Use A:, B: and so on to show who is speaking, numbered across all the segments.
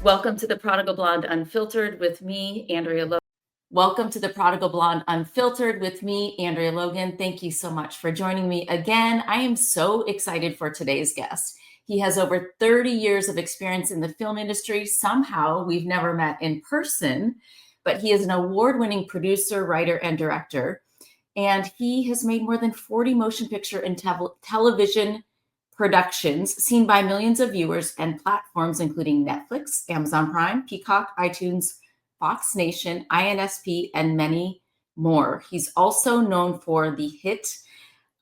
A: Welcome to the Prodigal Blonde Unfiltered with me, Andrea Logan. Welcome to the Prodigal Blonde Unfiltered with me, Andrea Logan. Thank you so much for joining me again. I am so excited for today's guest. He has over 30 years of experience in the film industry. Somehow we've never met in person, but he is an award-winning producer, writer, and director. And he has made more than 40 motion picture and television productions seen by millions of viewers and platforms including Netflix, Amazon Prime, Peacock, iTunes, Fox Nation, INSP, and many more. He's also known for the hit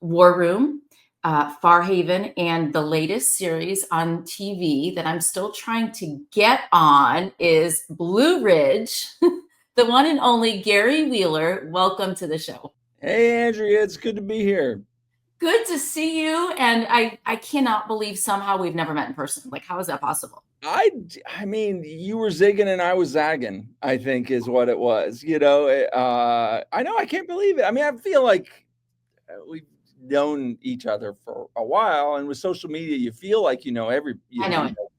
A: War Room, Farhaven, and the latest series on TV that I'm still trying to get on is Blue Ridge. The one and only Gary Wheeler. Welcome to the show.
B: Hey, Andrea, it's good to be here.
A: Good to see you. And I cannot believe somehow we've never met in person. Like, how is that possible?
B: I mean, you were zigging and I was zagging, I think is what it was. I know, I can't believe it. I mean, I feel like we've known each other for a while, and with social media, you feel like
A: I know it.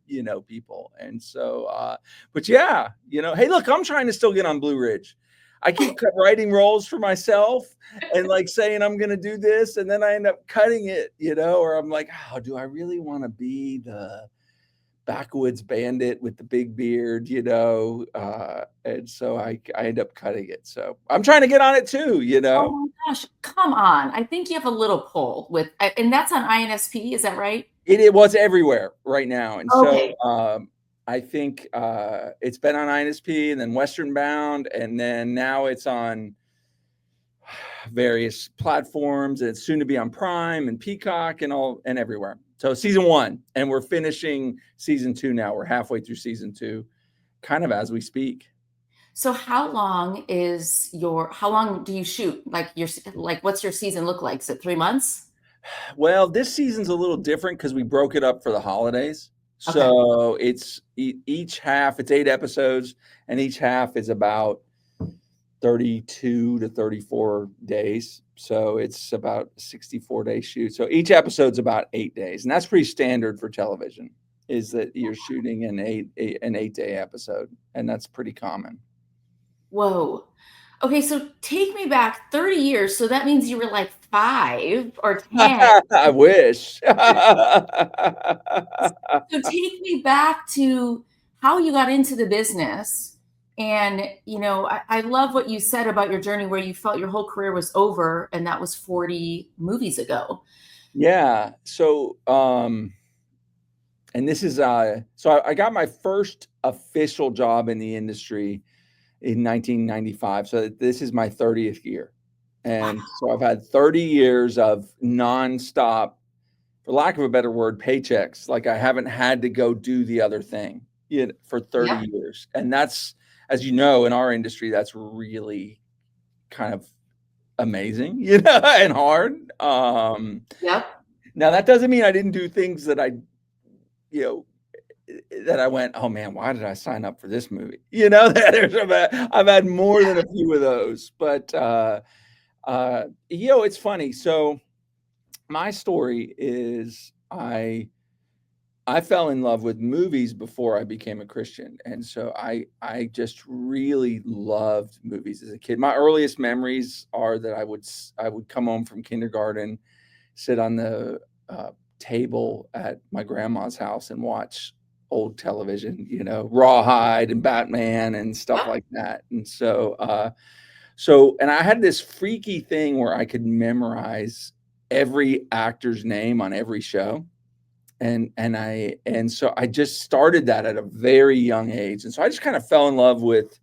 B: you know people. And so, but yeah, hey, look, I'm trying to still get on Blue Ridge. I keep writing roles for myself and like saying I'm going to do this, and then I end up cutting it, or I'm like, oh, do I really want to be the backwoods bandit with the big beard, and so I end up cutting it. So I'm trying to get on it too,
A: Oh my gosh, come on. I think you have a little pull with, and that's on INSP. Is that right?
B: It was everywhere right now. And
A: Okay.
B: so I think it's been on INSP and then Western Bound, and then now it's on various platforms, and it's soon to be on Prime and Peacock and everywhere. So season 1, and we're finishing season 2 now. We're halfway through season 2, kind of as we speak.
A: So how long do you shoot? What's your season look like? Is it 3 months?
B: Well, this season's a little different because we broke it up for the holidays.
A: Okay.
B: So it's each half, it's 8 episodes, and each half is about 32 to 34 days. So it's about a 64-day shoot. So each episode's about 8 days. And that's pretty standard for television, is that you're shooting an 8-day episode. And that's pretty common.
A: Whoa. Okay, so take me back 30 years. So that means you were like 5 or 10.
B: I wish.
A: So take me back to how you got into the business. And, I love what you said about your journey where you felt your whole career was over, and that was 40 movies ago.
B: Yeah. So, and this is, so I got my first official job in the industry in 1995. So this is my 30th year. And so I've had 30 years of nonstop, for lack of a better word, paychecks. Like I haven't had to go do the other thing for 30
A: Yep.
B: years. And that's, as you know, in our industry, that's really kind of amazing, and hard.
A: Yep.
B: Now that doesn't mean I didn't do things that that I went, oh man, why did I sign up for this movie? I've had more than a few of those, but it's funny. So my story is I fell in love with movies before I became a Christian. And so I just really loved movies as a kid. My earliest memories are that I would come home from kindergarten, sit on the table at my grandma's house and watch old television, Rawhide and Batman and stuff like that. And so and I had this freaky thing where I could memorize every actor's name on every show. And so I just started that at a very young age. And so I just kind of fell in love with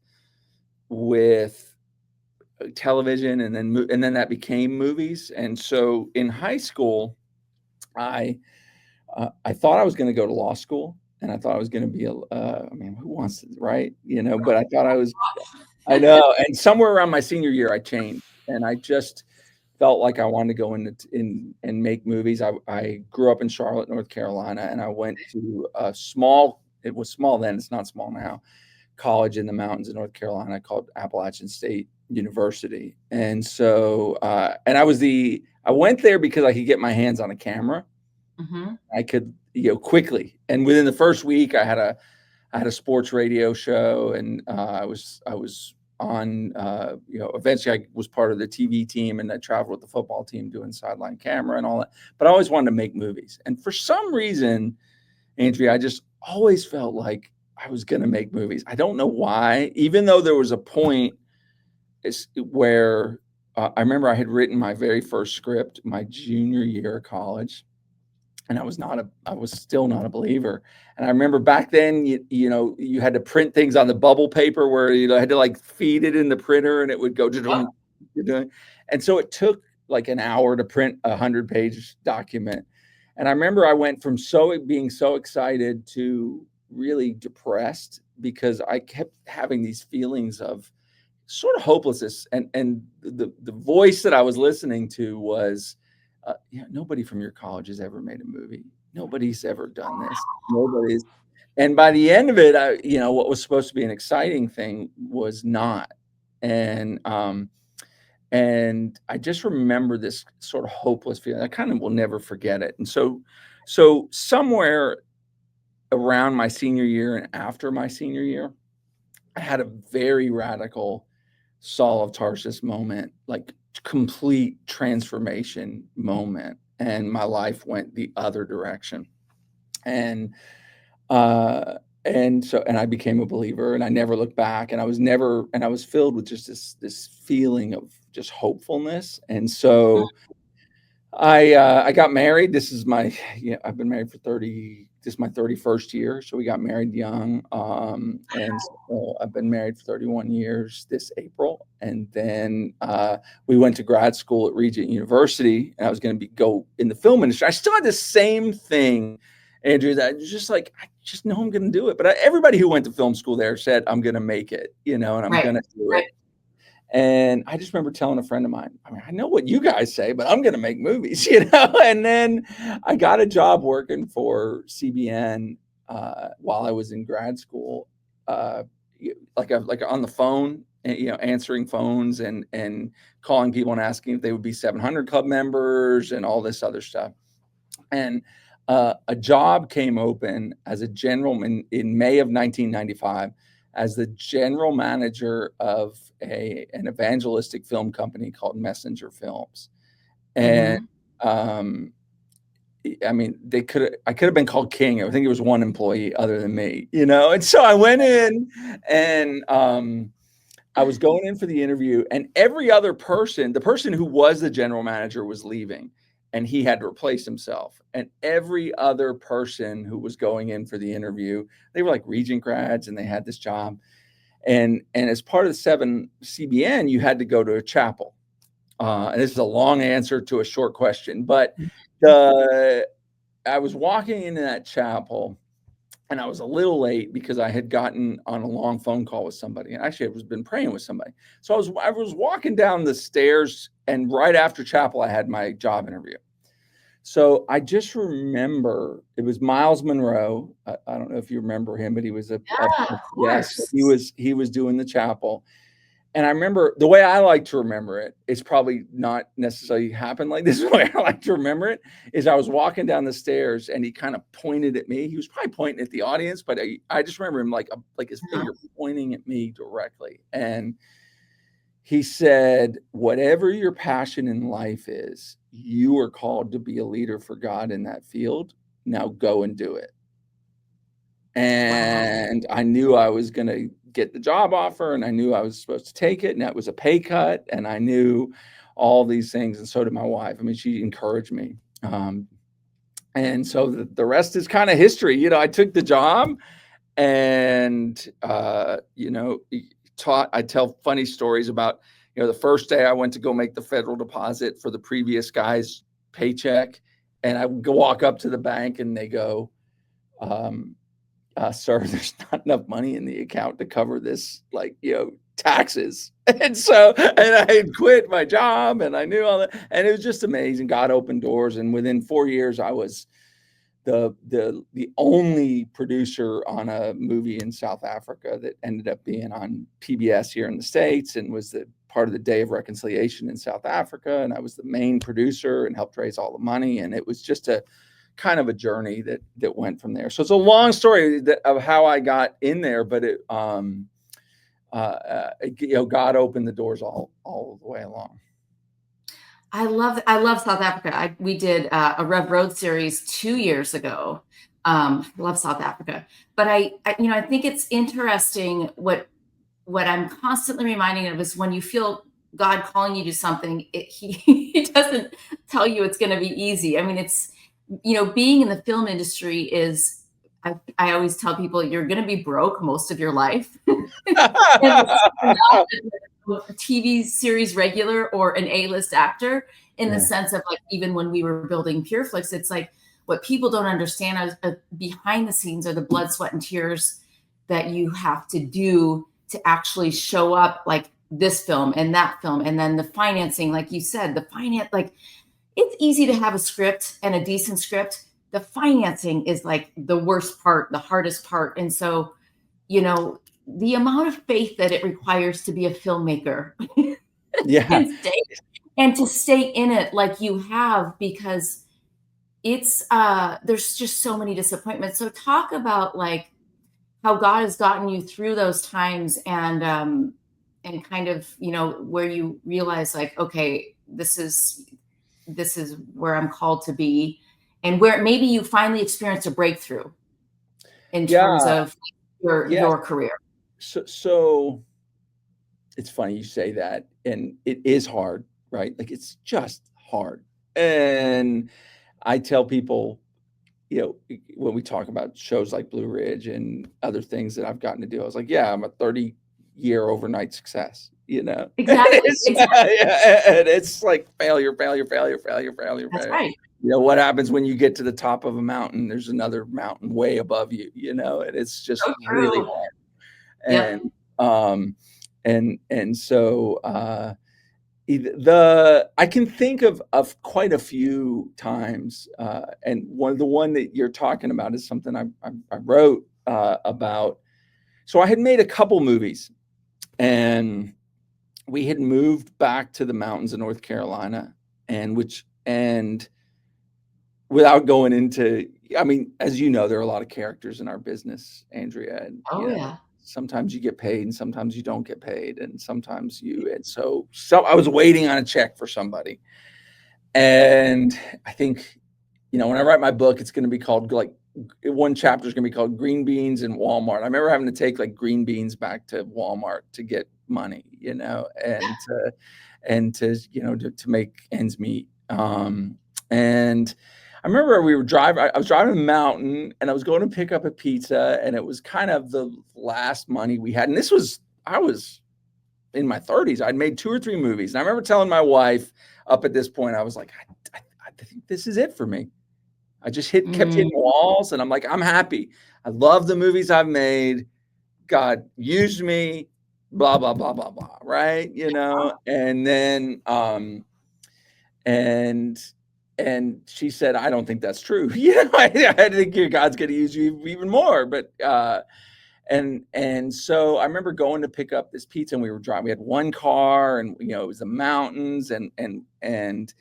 B: television, and then that became movies. And so in high school, I thought I was going to go to law school, and I thought I was going to be I mean, who wants to, right? But I know. And somewhere around my senior year, I changed, and I just felt like I wanted to go in and make movies. I grew up in Charlotte, North Carolina, and I went to it was small then, it's not small now, college in the mountains of North Carolina called Appalachian State University. And so, and I went there because I could get my hands on a camera.
A: Mm-hmm.
B: I could, quickly. And within the first week, I had I had a sports radio show, and I was on, eventually I was part of the TV team, and I traveled with the football team doing sideline camera and all that. But I always wanted to make movies. And for some reason, Andrea, I just always felt like I was going to make movies. I don't know why, even though there was a point where I remember I had written my very first script my junior year of college, and I was still not a believer. And I remember back then, you had to print things on the bubble paper where, had to like feed it in the printer and it would go to, and so it took like an hour to print a 100-page document. And I remember I went from being so excited to really depressed, because I kept having these feelings of sort of hopelessness. And the voice that I was listening to was, nobody from your college has ever made a movie. Nobody's ever done this. Nobody's. And by the end of it, what was supposed to be an exciting thing was not. And I just remember this sort of hopeless feeling. I kind of will never forget it. And so somewhere around my senior year and after my senior year, I had a very radical Saul of Tarsus moment, like complete transformation moment, and my life went the other direction. And I became a believer, and I never looked back, and I was filled with just this feeling of just hopefulness. And so I got married. I've been married for 30, this is my 31st year. So we got married young. And so I've been married for 31 years this April. And then we went to grad school at Regent University, and I was going to go in the film industry. I still had the same thing, Andrew, that I was just like, I just know I'm going to do it. But everybody who went to film school there said, I'm going to make it, and I'm going to do it. And I just remember telling a friend of mine, I know what you guys say, but I'm going to make movies, And then I got a job working for CBN while I was in grad school, like on the phone, answering phones and calling people and asking if they would be 700 Club members and all this other stuff. And a job came open as a general in May of 1995 as the general manager of an evangelistic film company called Messenger Films. And I could have been called king. I think it was one employee other than me, And so I went in, and I was going in for the interview, and every other person, the person who was the general manager, was leaving, and he had to replace himself. And every other person who was going in for the interview, they were like Regent grads, and they had this job. And as part of the 7 CBN, you had to go to a chapel. And this is a long answer to a short question, but I was walking into that chapel, and I was a little late because I had gotten on a long phone call with somebody, and actually I was been praying with somebody. So I was walking down the stairs, and right after chapel, I had my job interview. So I just remember it was Miles Monroe. I don't know if you remember him, but he was he was doing the chapel. And I remember the way I like to remember it, it's probably not necessarily happened like this. The way I like to remember it is I was walking down the stairs, and he kind of pointed at me. He was probably pointing at the audience, but I just remember him like his finger pointing at me directly. And he said, whatever your passion in life is, you are called to be a leader for God in that field. Now go and do it. And I knew I was going to get the job offer, and I knew I was supposed to take it, and that was a pay cut, and I knew all these things, and so did my wife. she encouraged me. And so the rest is kind of history. I took the job, and I tell funny stories about, the first day I went to go make the federal deposit for the previous guy's paycheck, and I would go walk up to the bank, and they go, sir, there's not enough money in the account to cover this, taxes. And I had quit my job, and I knew all that, and it was just amazing. God opened doors, and within 4 years, I was the only producer on a movie in South Africa that ended up being on PBS here in the States, and was the part of the Day of Reconciliation in South Africa. And I was the main producer and helped raise all the money. And it was just a kind of a journey that went from there. So it's a long story of how I got in there, but God opened the doors all the way along.
A: I love South Africa. We did a Rev Road series 2 years ago. Love South Africa, but I think it's interesting what I'm constantly reminding of is when you feel God calling you to something, he doesn't tell you it's going to be easy. I mean, it's, being in the film industry is, I always tell people you're going to be broke most of your life. A TV series regular or an A-list actor, in the sense of, like, even when we were building PureFlix, it's like what people don't understand is behind the scenes are the blood, sweat, and tears that you have to do to actually show up, like this film and that film, and then the financing, like you said, like, it's easy to have a script and a decent script. The financing is like the worst part, the hardest part, and so, the amount of faith that it requires to be a filmmaker
B: Yeah.
A: and to stay in it like you have, because it's there's just so many disappointments. So talk about, like, how God has gotten you through those times, and kind of, where you realize, like, okay, this is where I'm called to be, and where maybe you finally experienced a breakthrough in terms
B: Yeah.
A: of your career.
B: So it's funny you say that, and it is hard, right? Like, it's just hard. And I tell people, when we talk about shows like Blue Ridge and other things that I've gotten to do, I was like, yeah, I'm a 30-year overnight success,
A: Exactly.
B: And it's like failure.
A: That's right.
B: What happens when you get to the top of a mountain? There's another mountain way above you, and it's just
A: So
B: really
A: true.
B: hard.
A: Yep.
B: And so I can think of quite a few times, and the one that you're talking about is something I wrote about. So I had made a couple movies, and we had moved back to the mountains of North Carolina, and without going into, I mean, as you know, there are a lot of characters in our business, Andrea, and
A: Oh, yeah.
B: sometimes you get paid and sometimes you don't get paid, and sometimes and so I was waiting on a check for somebody. And I think, when I write my book, it's going to be called, like, one chapter is going to be called Green Beans in Walmart. I remember having to take, like, green beans back to Walmart to get money, and to make ends meet. And I remember I was driving a mountain, and I was going to pick up a pizza, and it was kind of the last money we had. And I was in my 30s. I'd made 2 or 3 movies. And I remember telling my wife up at this point, I was like, I think this is it for me. I just kept hitting walls, and I'm like, I'm happy. I love the movies I've made. God used me, blah, blah, blah, blah, blah. Right. And then, and she said, I don't think that's true. I think God's going to use you even more. But, and so I remember going to pick up this pizza, and we were driving. We had one car, and it was the mountains, and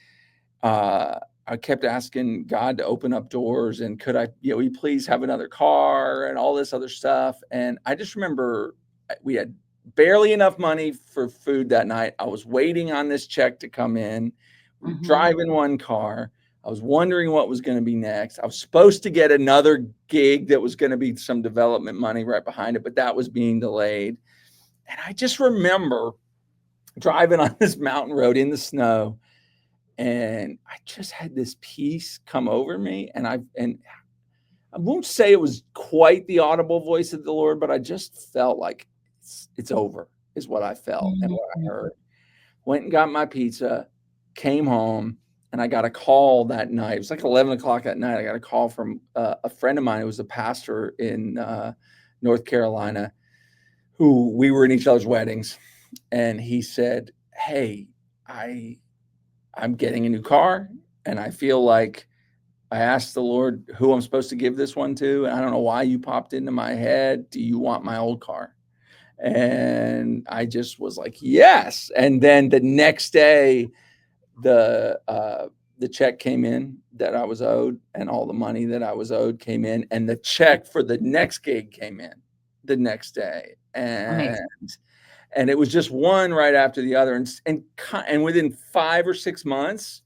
B: I kept asking God to open up doors, and could I, will you please have another car, and all this other stuff. And I just remember we had barely enough money for food that night. I was waiting on this check to come in. We were driving one car. I was wondering what was going to be next. I was supposed to get another gig that was going to be some development money right behind it, but that was being delayed. And I just remember driving on this mountain road in the snow, and I just had this peace come over me. And I won't say it was quite the audible voice of the Lord, but I just felt like it's over, is what I felt and what I heard. Went and got my pizza, came home, and I got a call that night. It was like 11 o'clock that night. I got a call from a friend of mine who was a pastor in North Carolina, who we were in each other's weddings. And he said, hey, I'm getting a new car, and I feel like I asked the Lord who I'm supposed to give this one to. And I don't know why you popped into my head. Do you want my old car? And I just was like, yes. And then the next day, the the check came in that I was owed, and all the money that I was owed came in, and the check for the next gig came in the next day.
A: Amazing.
B: And it was just one right after the other. And within 5 or 6 months,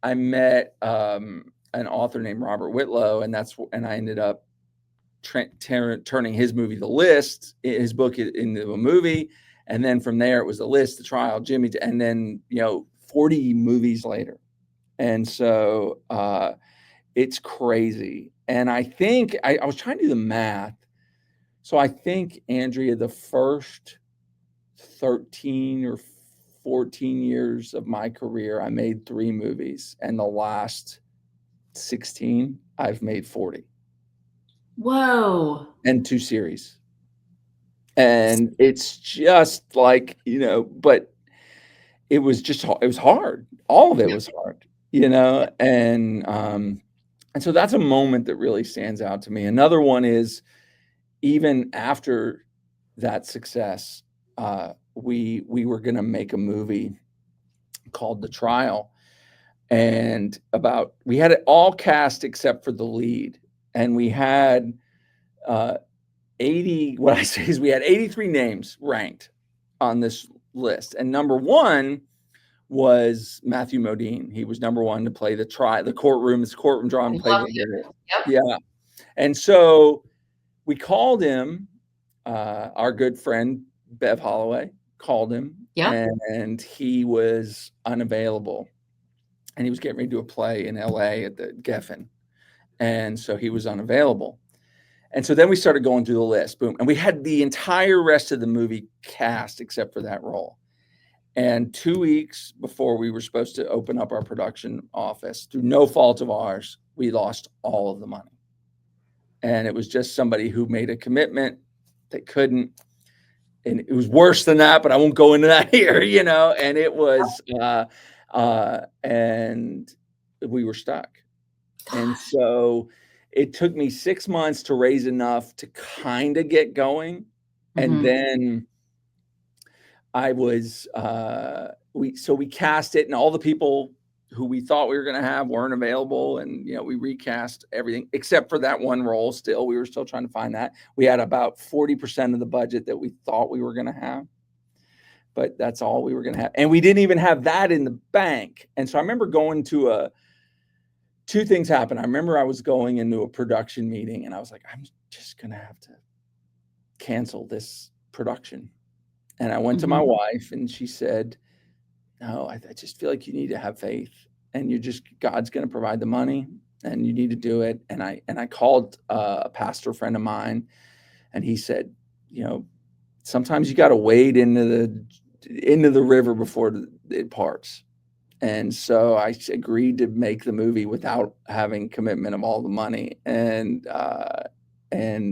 B: I met an author named Robert Whitlow, and I ended up turning his movie, The List, his book, into a movie. And then from there, it was The List, The Trial, Jimmy, and then 40 movies later. And so it's crazy. And I think I was trying to do the math. So I think, Andrea, the first 13 or 14 years of my career, I made 3 movies, and the last 16, I've made 40.
A: Whoa.
B: And 2 series. And it's just like, but it was hard. All of it was hard, and so that's a moment that really stands out to me. Another one is, even after that success, we were going to make a movie called The Trial, and we had it all cast except for the lead, and we had 83 names ranked on this list, and number 1 was Matthew Modine. He was number 1 to play the courtroom drama. Yeah, and so we called him. Our good friend Bev Holloway called him, and he was unavailable, and he was getting ready to do a play in LA at the Geffen, and so he was unavailable. And so then we started going through the list, boom, and we had the entire rest of the movie cast except for that role. And 2 weeks before we were supposed to open up our production office, through no fault of ours, we lost all of the money. And it was just somebody who made a commitment. They couldn't. And it was worse than that, but I won't go into that here, and it was, and we were stuck. And so it took me 6 months to raise enough to kind of get going. And then I was, we cast it, and all the people who we thought we were going to have weren't available. And, we recast everything except for that one role. Still, we were still trying to find that. We had about 40% of the budget that we thought we were going to have, but that's all we were going to have. And we didn't even have that in the bank. And so I remember going to two things happened. I remember I was going into a production meeting, and I was like, I'm just going to have to cancel this production. And I went to my wife, and she said, no, I just feel like you need to have faith, and God's going to provide the money, and you need to do it. And I called a pastor friend of mine, and he said, sometimes you got to wade into the river before it parts. And so I agreed to make the movie without having commitment of all the money, and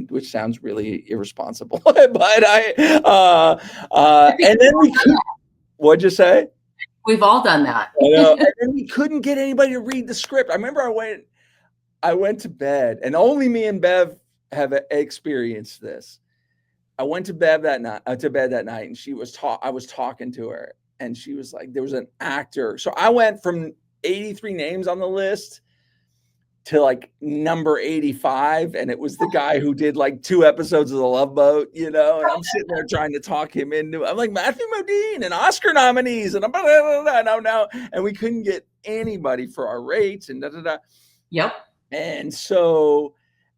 B: which sounds really irresponsible, but and then what'd you say?
A: We've all done that.
B: I know. And then we couldn't get anybody to read the script. I remember I went to bed, and only me and Bev have experienced this. I went to bed that night, and I was talking to her, and she was like, there was an actor. So I went from 83 names on the list to like number 85, and it was the guy who did like 2 episodes of The Love Boat, and I'm sitting there trying to talk him into it. I'm like, Matthew Modine and Oscar nominees, and no, and we couldn't get anybody for our rates, and
A: Yep.
B: And so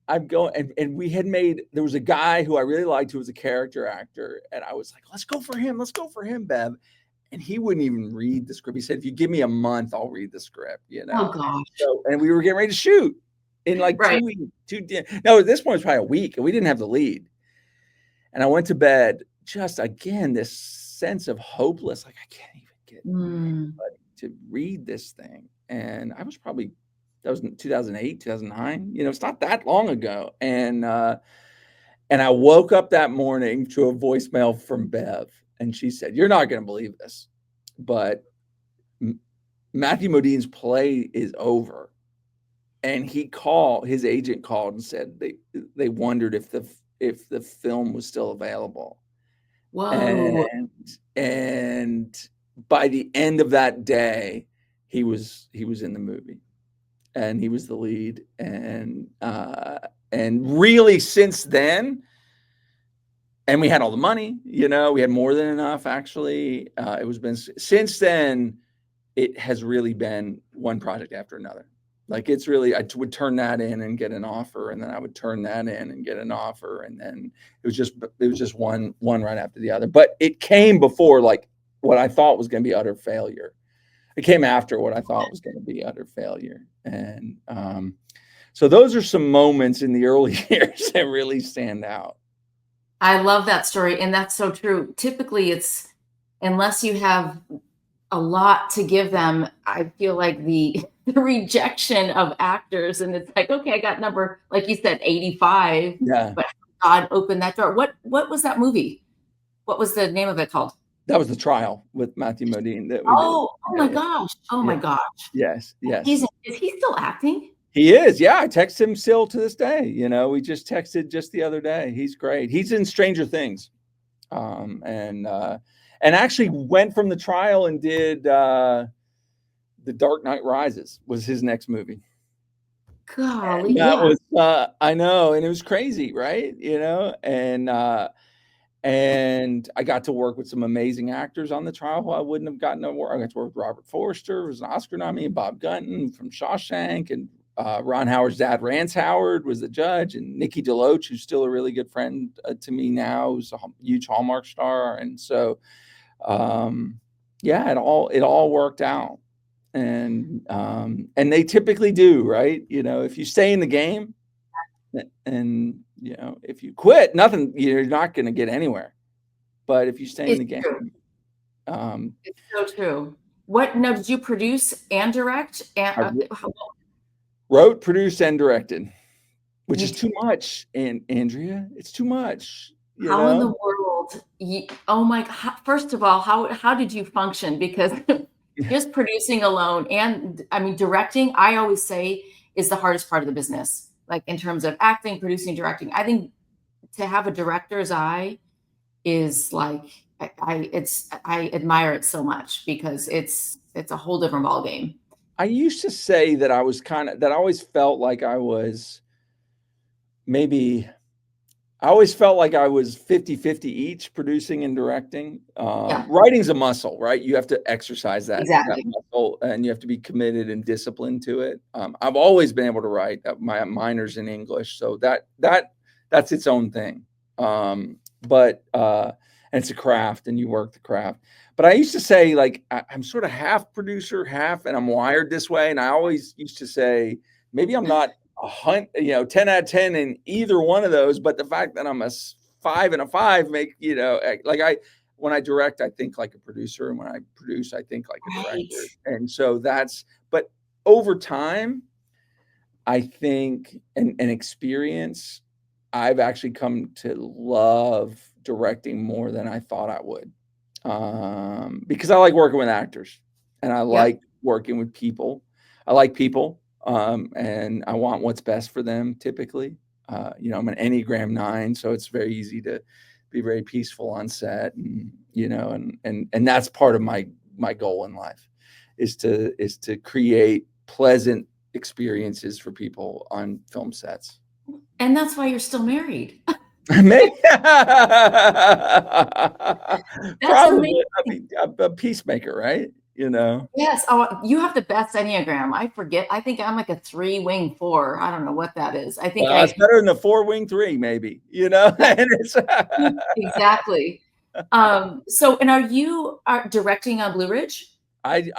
B: I'm going, and we had there was a guy who I really liked who was a character actor, and I was like, let's go for him, Bev. And he wouldn't even read the script. He said, if you give me a month, I'll read the script,
A: Oh, gosh.
B: So, and we were getting ready to shoot in like 2 weeks. No, at this point, it was probably a week, and we didn't have the lead. And I went to bed, just again, this sense of hopeless, like I can't even get anybody to read this thing. And I was that was in 2008, 2009. It's not that long ago. And I woke up that morning to a voicemail from Bev. And she said, you're not going to believe this, but Matthew Modine's play is over. And his agent called and said they wondered if the film was still available.
A: Whoa.
B: And by the end of that day, he was in the movie, and he was the lead, and really since then, and we had all the money, we had more than enough actually. It was been since then, it has really been one project after another. Like it's really, I would turn that in and get an offer, and then I would turn that in and get an offer, and then it was just one right after the other. But it came before like what I thought was going to be utter failure. It came after what I thought was going to be utter failure, and so those are some moments in the early years that really stand out.
A: I love that story, and that's so true. Typically, it's unless you have a lot to give them, I feel like the rejection of actors, and it's like, okay, I got number, like you said, 85,
B: Yeah,
A: but God opened that door. What was that movie? What was the name of it called?
B: that was The Trial with Matthew Modine that we did.
A: Oh
B: Yeah,
A: my
B: yeah,
A: gosh. Oh
B: yeah.
A: my gosh.
B: Yes, yes.
A: Is he still acting?
B: He is. Yeah, I text him still to this day. We just texted just the other day. He's great. He's in Stranger Things, and actually went from The Trial and did The Dark Knight Rises was his next movie.
A: Golly,
B: And that
A: yeah.
B: was I know, and it was crazy, right? And I got to work with some amazing actors on The Trial who I wouldn't have gotten to work. I got to work with Robert Forster, who was an Oscar nominee, Bob Gunton from Shawshank, and Ron Howard's dad, Rance Howard, was the judge, and Nikki DeLoach, who's still a really good friend to me now, who's a huge Hallmark star. And so, yeah, it all worked out, and they typically do, right? If you stay in the game, and if you quit, nothing, you're not going to get anywhere. But if you stay in
A: It's
B: the game,
A: true. It's so true. What now, did you produce and direct? And
B: I wrote, produced, and directed, which is too much. And Andrea, it's too much.
A: How in the world? Oh my! First of all, how did you function? Because just producing alone, and I mean directing, I always say is the hardest part of the business. Like in terms of acting, producing, directing, I think to have a director's eye is like I admire it so much because it's a whole different ball game.
B: I used to say that I was that I always felt like I was maybe I always felt like I was 50-50 each, producing and directing.
A: Yeah,
B: Writing's a muscle, right? You have to exercise that
A: exactly.
B: muscle, and you have to be committed and disciplined to it. I've always been able to write. My minor's in English, so that's its own thing. But and it's a craft, and you work the craft. But I used to say, like, I'm sort of half producer, half, and I'm wired this way. And I always used to say, maybe I'm not 10 out of 10 in either one of those, but the fact that I'm a 5 and a 5 make, like when I direct, I think like a producer, and when I produce, I think like a
A: Right.
B: director. And so but over time, I think, and experience, I've actually come to love directing more than I thought I would. Because I like working with actors, and I
A: Yep.
B: like working with people. I like people, and I want what's best for them typically. I'm an Enneagram 9, so it's very easy to be very peaceful on set, and that's part of my goal in life is to create pleasant experiences for people on film sets.
A: And that's why you're still married.
B: Maybe
A: That's
B: probably. I
A: amazing.
B: mean, a peacemaker, right?
A: Yes. Oh, you have the best Enneagram. I forget. I think I'm like a 3-wing 4. I don't know what that is. I think
B: Well, it's better than the 4-wing 3, maybe. And it's
A: exactly. So, and are you directing on Blue Ridge?
B: I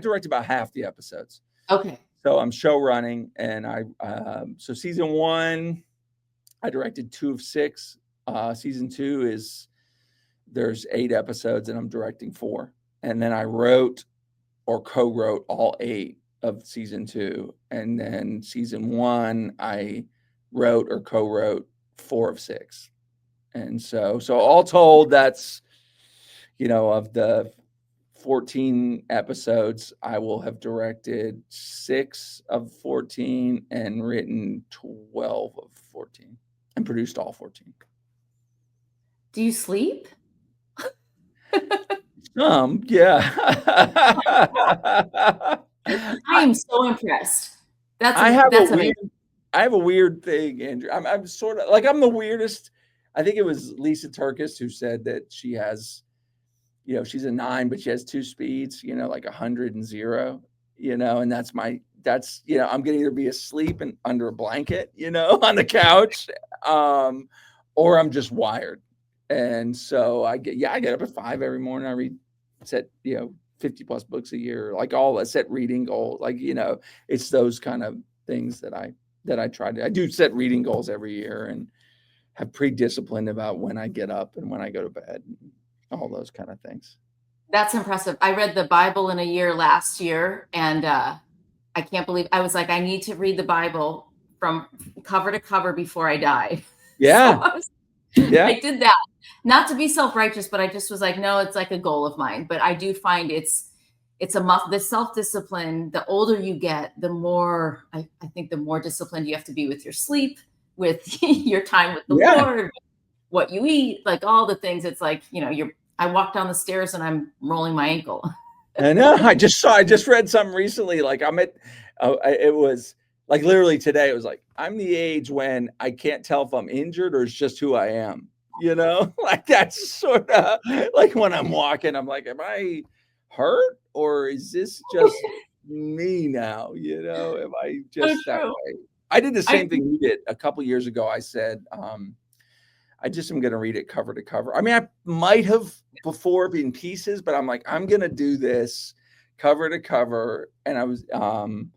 B: direct about half the episodes,
A: Okay.
B: so I'm show running, and so season 1, I directed 2 of 6. Season 2 there's 8 episodes, and I'm directing 4, and then I wrote or co-wrote all 8 of season 2, and then season 1 I wrote or co-wrote 4 of 6. And so all told, that's of the 14 episodes, I will have directed 6 of 14 and written 12 of 14 and produced all 14.
A: Do you sleep?
B: Yeah.
A: I am so impressed.
B: I have a
A: That's
B: weird
A: amazing.
B: I have a weird thing, Andrew. I'm sort of like I'm the weirdest. I think it was Lisa Turkis who said that she has, she's a 9, but she has 2 speeds, like 100 and 0, and I'm gonna either be asleep and under a blanket, on the couch, or I'm just wired. And so I get up at 5 every morning. I read, set, 50 plus books a year, like all I set reading goals, like, it's those kind of things that I try to. I do set reading goals every year and have pre-disciplined about when I get up and when I go to bed, and all those kind of things.
A: That's impressive. I read the Bible in a year last year, and I can't believe I was like, I need to read the Bible from cover to cover before I die. So
B: Yeah. Yeah.
A: I did that. Not to be self-righteous, but I just was like, no, it's like a goal of mine. But I do find it's the self-discipline. The older you get, the more I think the more disciplined you have to be with your sleep, with your time with the
B: Yeah.
A: Lord, what you eat, like all the things. It's like, I walk down the stairs and I'm rolling my ankle.
B: I know. I just read something recently. Like it was like literally today. It was like, I'm the age when I can't tell if I'm injured or it's just who I am. Like that's sort of like when I'm walking, I'm like, am I hurt or is this just me now? Am I
A: So
B: just that
A: true.
B: way? I did the
A: I
B: same thing you did a couple years ago. I said, I just am going to read it cover to cover. I mean, I might have before been pieces, but I'm like, I'm going to do this cover to cover. And I was going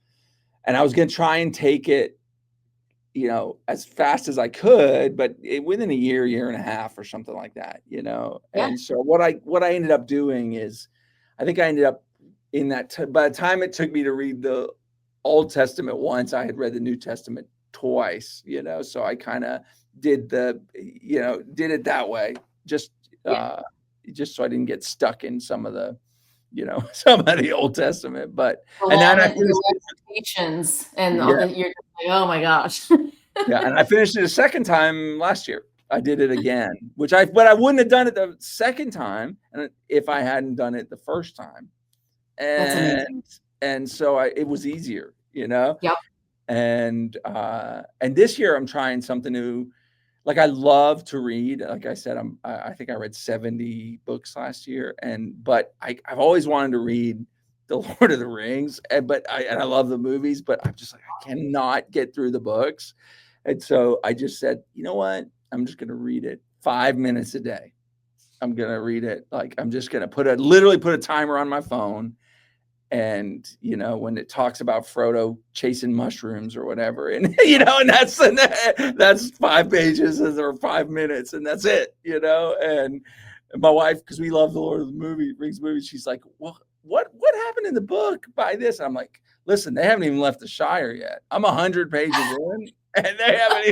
B: to try and take it, as fast as I could, but within a year and a half or something like that,
A: Yeah,
B: And so what I ended up doing is, I think I ended up in that, by the time it took me to read the Old Testament once, I had read the New Testament twice, so I kind of did did it that way, just,
A: yeah.
B: just so I didn't get stuck in some of the, some of the Old Testament,
A: The
B: and then I
A: the
B: finished it.
A: lamentations and all
B: Yeah.
A: the you're just like, oh my gosh.
B: Yeah, and I finished it a second time last year. I did it again, but I wouldn't have done it the second time and if I hadn't done it the first time.
A: That's amazing.
B: And so it was easier,
A: Yep.
B: And this year I'm trying something new. Like I love to read. Like I said, I think I read 70 books last year, but I've always wanted to read The Lord of the Rings, and I love the movies, but I'm just like I cannot get through the books. And so I just said, you know what? I'm just going to read it 5 minutes a day. I'm going to read it. Like I'm just going to literally put a timer on my phone. And, when it talks about Frodo chasing mushrooms or whatever, and, and that's 5 pages or 5 minutes and that's it, and my wife, because we love the Lord of the Rings movies, she's like, well, what happened in the book by this? I'm like, listen, they haven't even left the Shire yet. I'm 100 pages in. And they haven't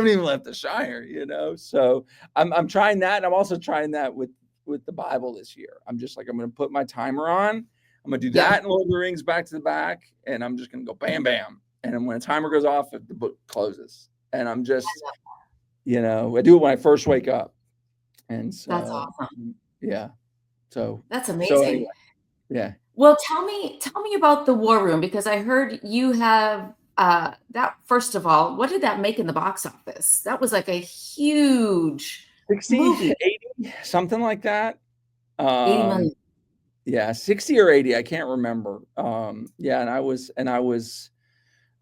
B: even left the Shire, So I'm trying that, and I'm also trying that with the Bible this year. I'm just like, I'm going to put my timer on. I'm going to do
A: Yep.
B: that and Lord of the Rings back to the back, and I'm just going to go bam, bam. And then when the timer goes off, the book closes. And I'm just, I do it when I first wake up. And
A: That's
B: so,
A: awesome.
B: yeah.
A: That's
B: So anyway,
A: amazing.
B: yeah.
A: Well, tell me about the War Room, because I heard you have that. First of all, what did that make in the box office? That was like a huge
B: 60,
A: movie.
B: 80, something like that.
A: 80 million.
B: Yeah, 60 or 80, I can't remember. Yeah, and I was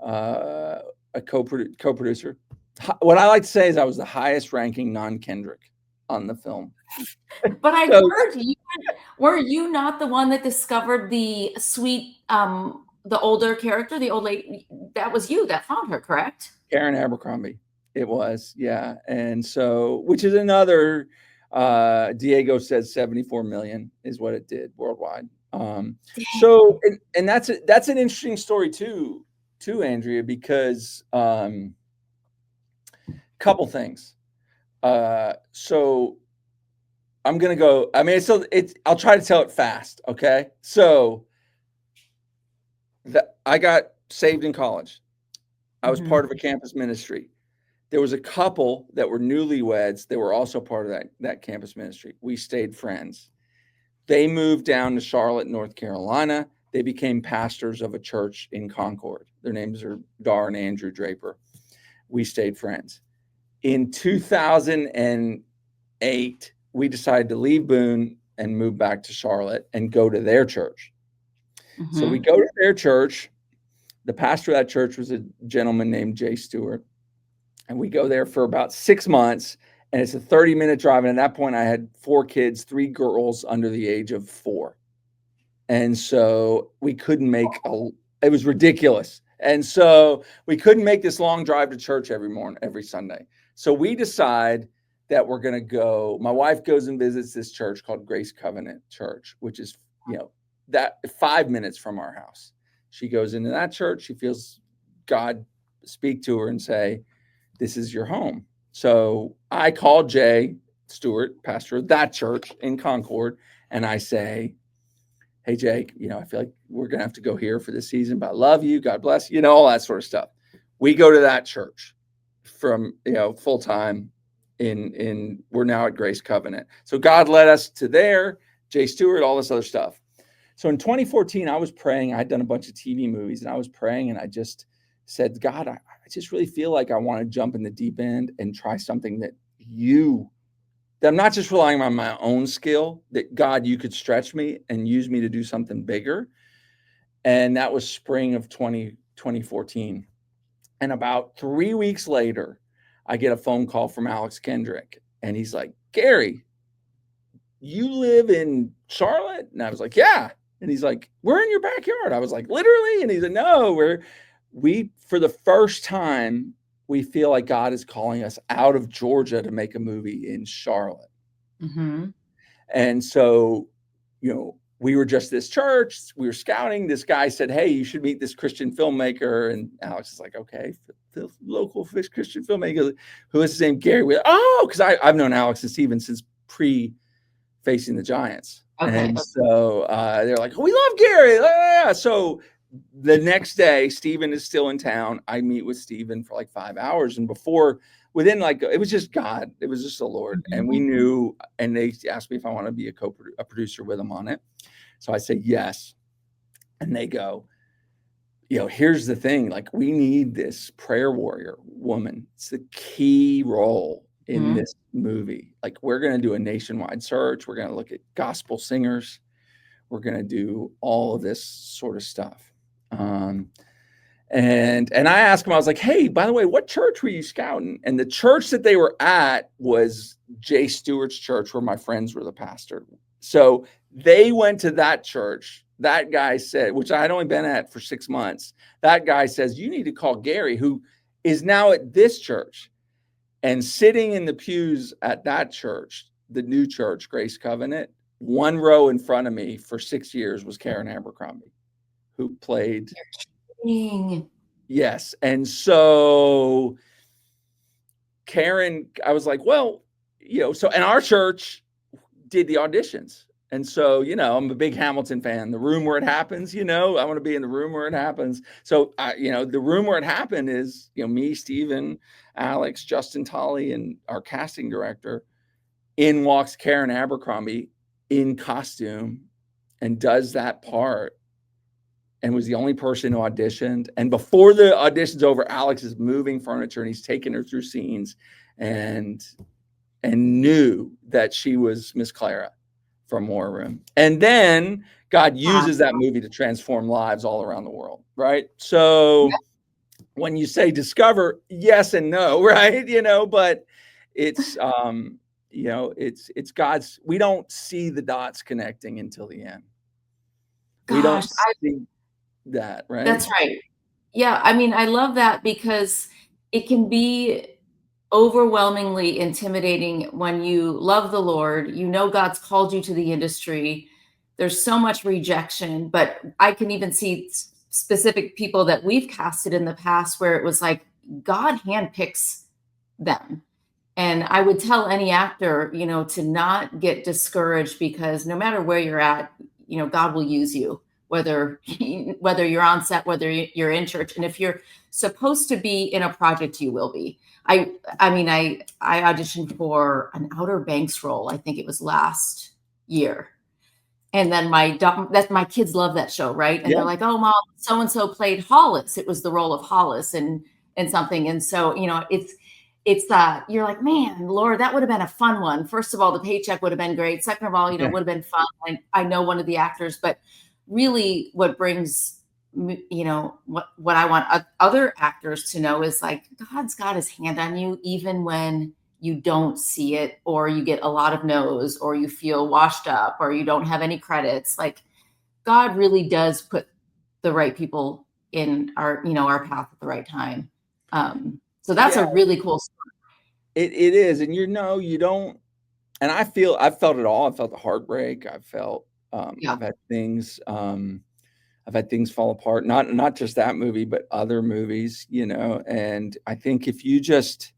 B: a co-producer. What I like to say is I was the highest ranking non-Kendrick on the film.
A: But I
B: So
A: heard were you not the one that discovered the sweet, the older character, the old lady? That was you that found her, correct?
B: Karen Abercrombie, it was, yeah. And so, which is another, Diego says 74 million is what it did worldwide. So, and that's an interesting story too, Andrea, because couple things. So I'm gonna go. I mean, I'll try to tell it fast. Okay. So I got saved in college. I was part of a campus ministry. There was a couple that were newlyweds. They were also part of that campus ministry. We stayed friends. They moved down to Charlotte, North Carolina. They became pastors of a church in Concord. Their names are Dar and Andrew Draper. We stayed friends. In 2008, we decided to leave Boone and move back to Charlotte and go to their church.
A: Mm-hmm.
B: So we go to their church. The pastor of that church was a gentleman named Jay Stewart. And we go there for about 6 months, and it's a 30-minute drive. And at that point, I had 4 kids, 3 girls under the age of 4. And so we couldn't it was ridiculous. And so we couldn't make this long drive to church every Sunday. So we decide that we're going to go. My wife goes and visits this church called Grace Covenant Church, which is, that 5 minutes from our house. She goes into that church. She feels God speak to her and say, this is your home. So I call Jay Stewart, pastor of that church in Concord, and I say, hey, Jake, I feel like we're going to have to go here for this season, but I love you. God bless you, all that sort of stuff. We go to that church from, full time we're now at Grace Covenant. So God led us to there, Jay Stewart, all this other stuff. So in 2014, I was praying. I had done a bunch of TV movies, and I was praying, and I just said, God, I just really feel like I want to jump in the deep end and try something that I'm not just relying on my own skill, that God, you could stretch me and use me to do something bigger. And that was spring of 2014. And about 3 weeks later, I get a phone call from Alex Kendrick, and he's like, Gary, you live in Charlotte? And I was like, yeah. And he's like, we're in your backyard. I was like, literally? And he's like, no, for the first time, we feel like God is calling us out of Georgia to make a movie in Charlotte.
A: Mm-hmm.
B: And so, we were just this church. We were scouting. This guy said, hey, you should meet this Christian filmmaker. And Alex is like, okay, the local Christian filmmaker. Who is his name? Gary. Because I've known Alex and Steven since Facing the Giants. Okay. And so they're like, oh, we love Gary. So the next day, Steven is still in town. I meet with Steven for like 5 hours. And it was just God. It was just the Lord. Mm-hmm. And we knew, and they asked me if I want to be a producer with them on it. So I said, yes. And they go, here's the thing. Like, we need this prayer warrior woman. It's the key role in this movie. Like, we're going to do a nationwide search. We're going to look at gospel singers. We're going to do all of this sort of stuff. And I asked him, I was like, hey, by the way, what church were you scouting? And the church that they were at was Jay Stewart's church, where my friends were the pastor. So they went to that church. That guy said, which I had only been at for 6 months. That guy says, you need to call Gary, who is now at this church. And sitting in the pews at that church, the new church, Grace Covenant, 1 row in front of me for 6 years was Karen Abercrombie, who played. Yes. And so Karen, I was like, well, and our church did the auditions. And so, I'm a big Hamilton fan. The room where it happens, I want to be in the room where it happens. So, the room where it happened is, me, Steven, Alex, Justin Tolley, and our casting director. In walks Karen Abercrombie in costume and does that part, and was the only person who auditioned. And before the audition's over, Alex is moving furniture and he's taking her through scenes and knew that she was Miss Clara from War Room. And then God uses that movie to transform lives all around the world, right? So when you say discover, yes and no, right? But it's it's God's. We don't see the dots connecting until the end. We don't see that, right?
A: That's right. Yeah, I mean, I love that because it can be overwhelmingly intimidating when you love the Lord, God's called you to the industry. There's so much rejection, but I can even see specific people that we've casted in the past where it was like God handpicks them. And I would tell any actor, to not get discouraged, because no matter where you're at, God will use you, whether you're on set, whether you're in church. And if you're supposed to be in a project, you will be. I auditioned for an Outer Banks role. I think it was last year. And then my kids love that show, right? And
B: Yeah.
A: they're like, "Oh, mom, so and so played Hollis. It was the role of Hollis and something." And so, it's you're like, "Man, Laura, that would have been a fun one." First of all, the paycheck would have been great. Second of all,
B: Yeah.
A: would have been fun. I know one of the actors, but really what brings what I want other actors to know is like God's got his hand on you even when you don't see it, or you get a lot of no's, or you feel washed up, or you don't have any credits. Like God really does put the right people in our path at the right time. So that's
B: Yeah,
A: a really cool story.
B: it is. And you don't, and I've felt it all. I've felt the heartbreak.
A: Yeah.
B: I've had things fall apart. Not just that movie, but other movies, and I think if you just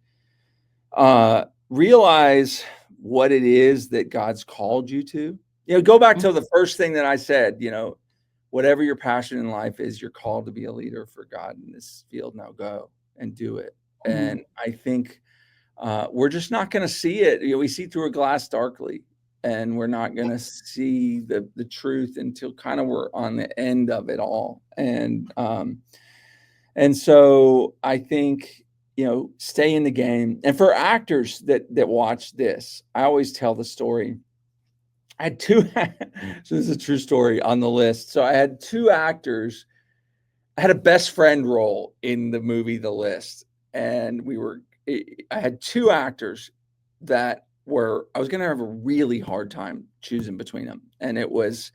B: realize what it is that God's called you to, go back to the first thing that I said, whatever your passion in life is, you're called to be a leader for God in this field. Now go and do it.
A: Mhm.
B: And I think we're just not going to see it. We see through a glass darkly, and we're not going to see the truth until kind of we're on the end of it all. And so I think, stay in the game. And for actors that watch this, I always tell the story. I had two, so this is a true story on the list. So I had two actors. I had a best friend role in the movie The List, and I had two actors that I was going to have a really hard time choosing between them. And it was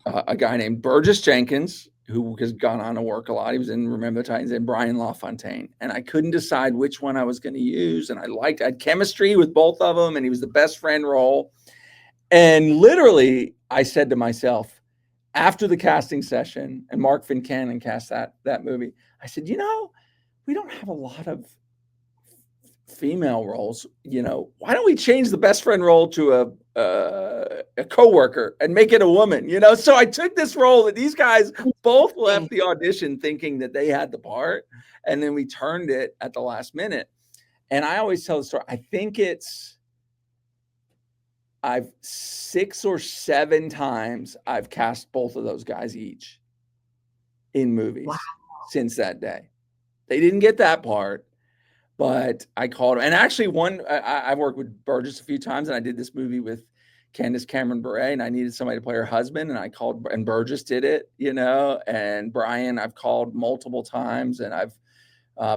B: a guy named Burgess Jenkins, who has gone on to work a lot. He was in Remember the Titans, and Brian LaFontaine. And I couldn't decide which one I was going to use. And I had chemistry with both of them, and he was the best friend role. And literally, I said to myself, after the casting session, and Mark Fincannon cast that movie, I said, we don't have a lot of female roles. Why don't we change the best friend role to a coworker and make it a woman? So I took this role that these guys both left the audition thinking that they had the part, and then we turned it at the last minute. And I always tell the story. I think I've 6 or 7 times I've cast both of those guys each in movies since that day. They didn't get that part, but I called them. And actually I've worked with Burgess a few times, and I did this movie with Candace Cameron Bure, and I needed somebody to play her husband, and I called, and Burgess did it, and Brian I've called multiple times, and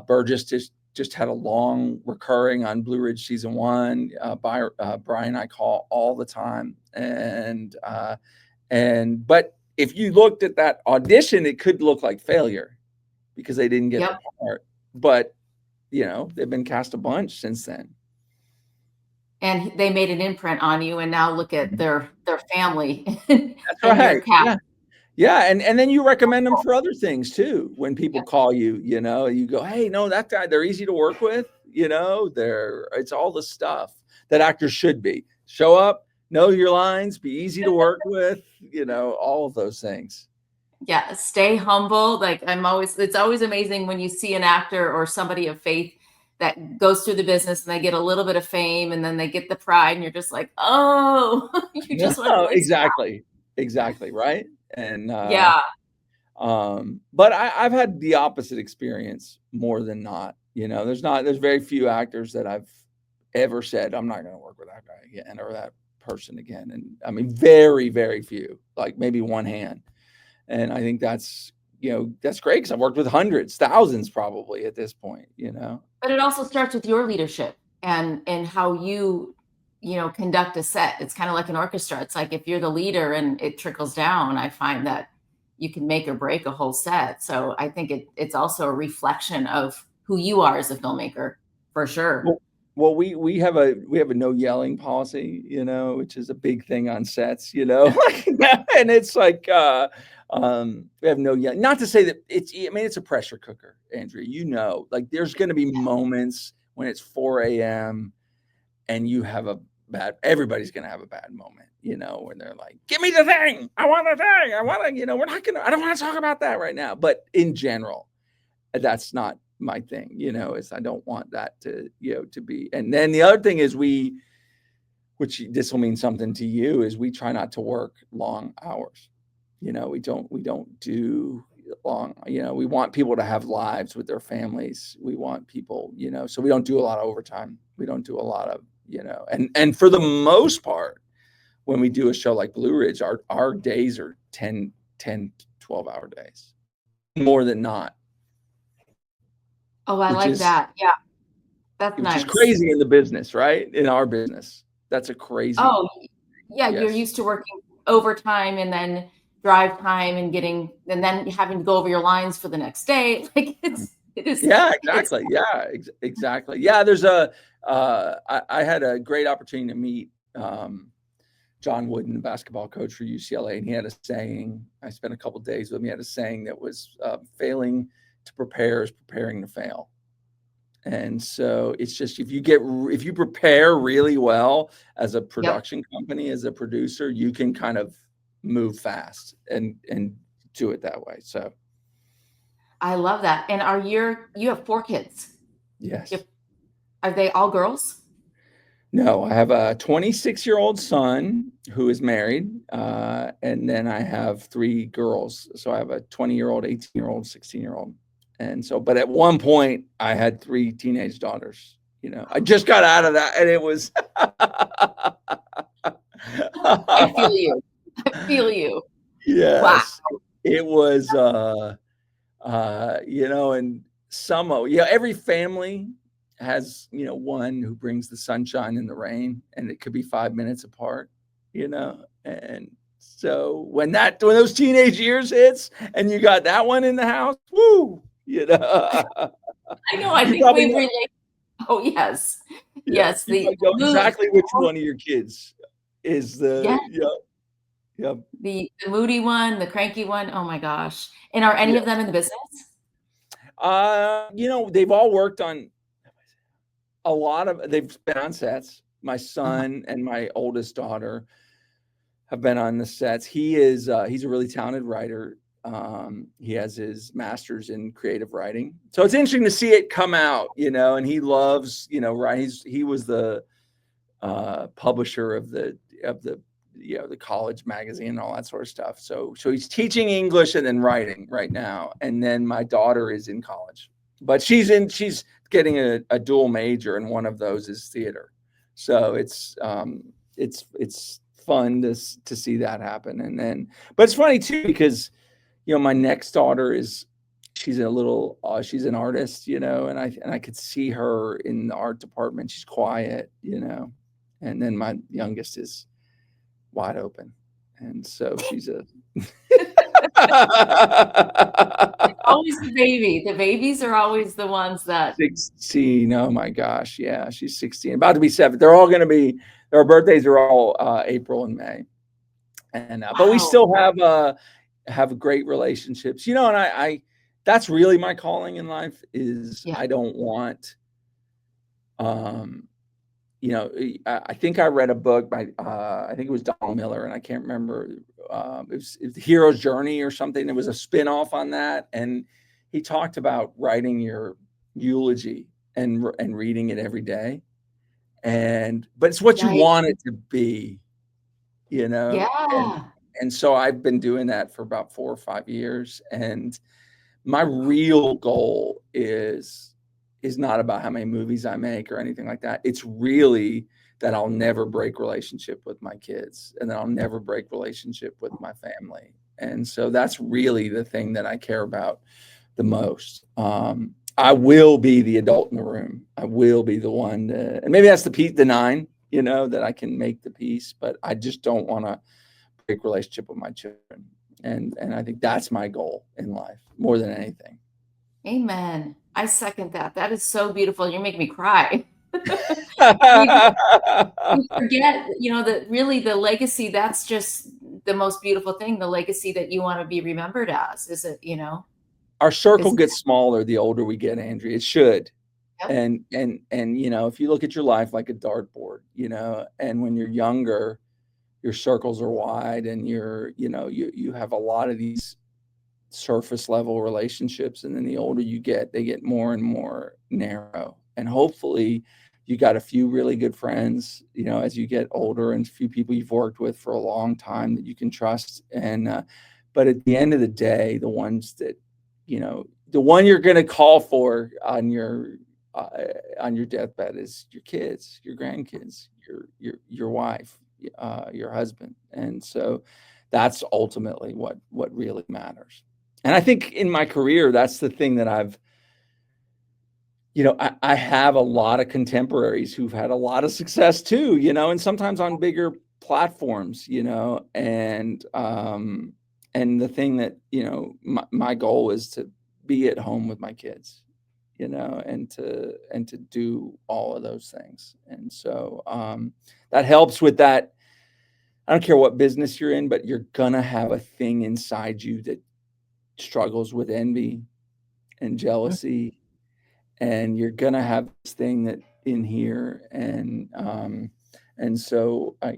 B: Burgess just had a long recurring on Blue Ridge season 1. Brian I call all the time, but if you looked at that audition, it could look like failure because they didn't get the part. But they've been cast a bunch since then.
A: And they made an imprint on you, and now look at their family
B: That's
A: in your
B: right.
A: cast.
B: Yeah. Yeah, and then you recommend them for other things too. When people call you, you go, "Hey, no, that guy, they're easy to work with, it's all the stuff that actors should be. Show up, know your lines, be easy to work with, all of those things."
A: Yeah, stay humble. It's always amazing when you see an actor or somebody of faith that goes through the business and they get a little bit of fame and then they get the pride and you're just like, oh, you just went
B: No,
A: really
B: exactly, right? And
A: yeah.
B: but I've had the opposite experience more than not. There's very few actors that I've ever said I'm not going to work with that guy again or that person again. And I mean, very, very few, like maybe one hand. And I think that's great because I've worked with hundreds, thousands probably at this point.
A: But it also starts with your leadership and how conduct a set. It's kind of like an orchestra. It's like if you're the leader and it trickles down, I find that you can make or break a whole set. So I think it's also a reflection of who you are as a filmmaker, for sure.
B: Well, we have a no yelling policy, which is a big thing on sets, and it's like we have no yelling. Not to say that it's a pressure cooker, Andrea. Like there's going to be moments when it's 4 a.m. and you have everybody's going to have a bad moment, when they're like, "Give me the thing. I want the thing. I want to, I don't want to talk about that right now." But in general, that's not my thing, is I don't want that to be. And then the other thing is we which this will mean something to you, is we try not to work long hours. We don't do long, we want people to have lives with their families. We want people, so we don't do a lot of overtime. We don't do a lot of, and for the most part, when we do a show like Blue Ridge, our days are 10, 12-hour days, more than not.
A: Oh, I like that. Yeah, that's
B: Which is
A: nice.
B: crazy in the business, right? In our business, that's a crazy.
A: Oh, yeah, you're
B: Yes.
A: used to working overtime and then drive time and then having to go over your lines for the next day. Like it is.
B: Yeah,
A: It's
B: exactly. Yeah, exactly. Yeah, I had a great opportunity to meet John Wooden, the basketball coach for UCLA, and he had a saying. I spent a couple of days with him. He had a saying that was, failing to prepare is preparing to fail. And so it's just, if you prepare really well as a production company, as a producer, you can kind of move fast and do it that way. So
A: I love that. And you have 4 kids.
B: yes.
A: Are they all girls?
B: No, I have a 26-year-old son who is married, and then I have 3 girls. So I have a 20-year-old, 18-year-old, 16-year-old. And so, but at one point I had 3 teenage daughters. I just got out of that, and it was
A: I feel you. I feel you. Wow.
B: yes, it was, and every family has, one who brings the sunshine and the rain, and it could be 5 minutes apart, and so when those teenage years hits and you got that one in the house, woo,
A: I know. I
B: you
A: think
B: probably
A: we
B: know,
A: relate. Oh, yes.
B: yeah,
A: Yes.
B: you
A: The
B: probably know
A: mood.
B: exactly which one of your kids is
A: Yeah.
B: yeah,
A: The moody one, the cranky one. Oh my gosh. And are any
B: yeah.
A: of them in the business?
B: They've all worked on they've been on sets. My son and my oldest daughter have been on the sets. He's a really talented writer. He has his master's in creative writing. So it's interesting to see it come out, and he loves, right. He was the publisher of the the college magazine and all that sort of stuff. So he's teaching English and then writing right now. And then my daughter is in college, but she's getting a dual major, and one of those is theater. So it's fun to see that happen. And then, but it's funny too, because my next daughter she's she's an artist, and I could see her in the art department. She's quiet, and then my youngest is wide open, and so she's
A: Always the baby. The babies are always the ones that.
B: 16. Oh my gosh, yeah, she's 16, about to be 7. Their birthdays are all April and May, and but we
A: Wow.
B: still have great relationships, and I that's really my calling in life. Is
A: Yeah.
B: I don't want I think I read a book by I think it was Donald Miller, and I can't remember. It was The Hero's Journey or something. It was a spin-off on that, and he talked about writing your eulogy and reading it every day. But it's what you
A: Right.
B: want it to be,
A: Yeah.
B: and so I've been doing that for about 4 or 5 years, and my real goal is not about how many movies I make or anything like that. It's really that I'll never break relationship with my kids, and that I'll never break relationship with my family. And so that's really the thing that I care about the most. I will be the adult in the room. I will be the one and maybe that's the 9, that I can make the peace, but I just don't want to break relationship with my children. And I think that's my goal in life more than anything.
A: Amen. I second that. That is so beautiful. You're making me cry. You forget, that really the legacy, that's just the most beautiful thing. The legacy that you want to be remembered as, is it,
B: Our circle
A: is.
B: gets smaller the older we get, Andrea. It should.
A: Yep.
B: And if you look at your life like a dartboard, and when you're younger, your circles are wide, and you have a lot of these surface level relationships, and then the older you get, they get more and more narrow. And hopefully You got a few really good friends, as you get older, and a few people you've worked with for a long time that you can trust. But at the end of the day, the ones that, the one you're going to call for on your deathbed is your kids, your grandkids, your wife, your husband. And so that's ultimately what really matters. And I think in my career, that's the thing that I have a lot of contemporaries who've had a lot of success too, and sometimes on bigger platforms, and the thing that, my goal is to be at home with my kids, and to do all of those things. And so that helps with that. I don't care what business you're in, but you're gonna have a thing inside you that struggles with envy and jealousy, and you're gonna have this thing that in here. And so I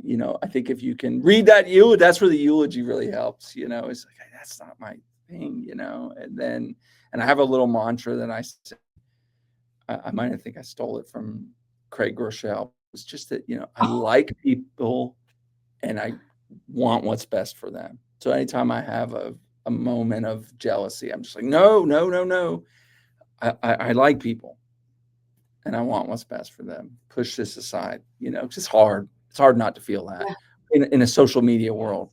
B: think if you can read that eulogy, that's where the eulogy really helps. It's like, "Hey, that's not my thing," and I have a little mantra that I say. I might have think I stole it from Craig Groeschel. It's just that, I like people and I want what's best for them. So anytime I have a moment of jealousy, I'm just like, no, no, no, no. I like people and I want what's best for them. Push this aside. It's just hard. It's hard not to feel that in a social media world.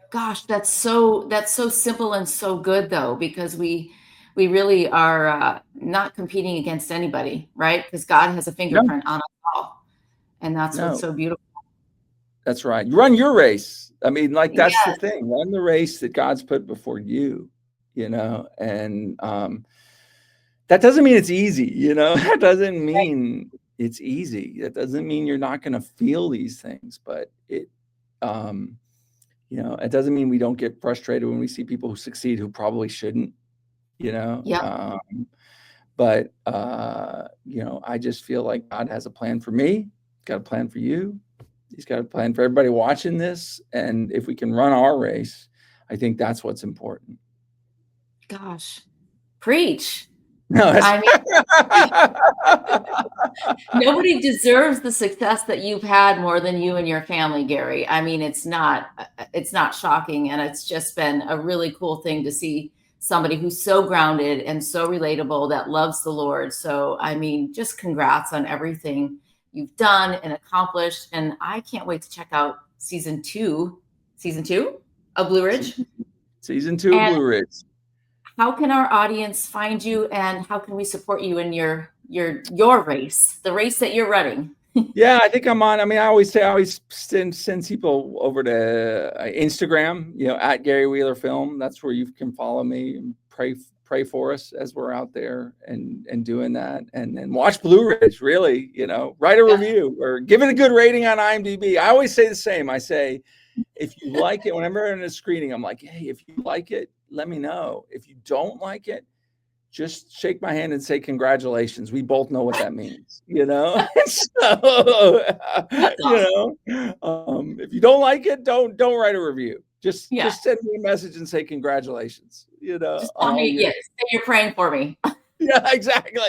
A: Gosh, that's so simple and so good though, because we really are not competing against anybody, right? Because God has a
B: No,
A: fingerprint on us all, and that's what's
B: no,
A: so beautiful.
B: that's right. You run your race. I mean, like, that's the
A: Yes,
B: thing. Run the race that God's put before you, and that doesn't mean it's easy, that doesn't mean it's easy. That doesn't mean you're not going to feel these things, but it doesn't mean we don't get frustrated when we see people who succeed who probably shouldn't, you know.
A: yep,
B: But I just feel like God has a plan for me, got a plan for you. He's got a plan for everybody watching this. And if we can run our race, I think that's what's important.
A: gosh, preach.
B: No, that's
A: I mean, nobody deserves the success that you've had more than you and your family, Gary. I mean, it's not shocking, and it's just been a really cool thing to see somebody who's so grounded and so relatable that loves the Lord. So, I mean, just congrats on everything you've done and accomplished, and I can't wait to check out season 2 of Blue Ridge.
B: Season 2 of
A: And
B: Blue Ridge.
A: how can our audience find you, and how can we support you in your race, the race that you're running?
B: Yeah, I think I'm on. I mean, I always send people over to Instagram, at Gary Wheeler Film. That's where you can follow me and pray for us as we're out there and doing that. And then watch Blue Ridge, really, write a review or give it a good rating on IMDb. I always say the same. I say, if you like it, whenever I'm in a screening, I'm like, hey, if you like it, let me know. If you don't like it, just shake my hand and say congratulations. We both know what that means, So,
A: That's awesome.
B: if you don't like it, don't write a review. Just
A: Yeah.
B: send me a message and say congratulations,
A: Just
B: on
A: tell
B: all
A: me,
B: your.
A: yes, say you're praying for me.
B: Yeah, exactly.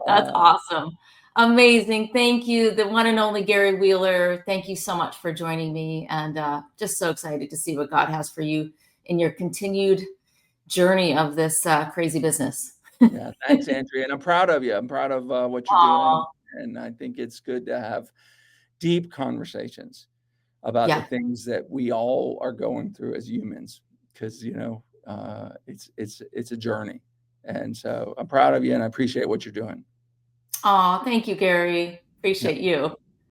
A: That's
B: Uh,
A: awesome. Amazing. Thank you. The one and only Gary Wheeler. Thank you so much for joining me, and just so excited to see what God has for you in your continued journey of this crazy business.
B: yeah, thanks, Andrea, and I'm proud of you. I'm proud of what you're doing,
A: Oh,
B: and I think it's good to have deep conversations about the
A: yeah.
B: things that we all are going through as humans, because it's a journey. And so I'm proud of you and I appreciate what you're doing.
A: Oh, thank you, Gary.
B: Yeah.
A: Appreciate you.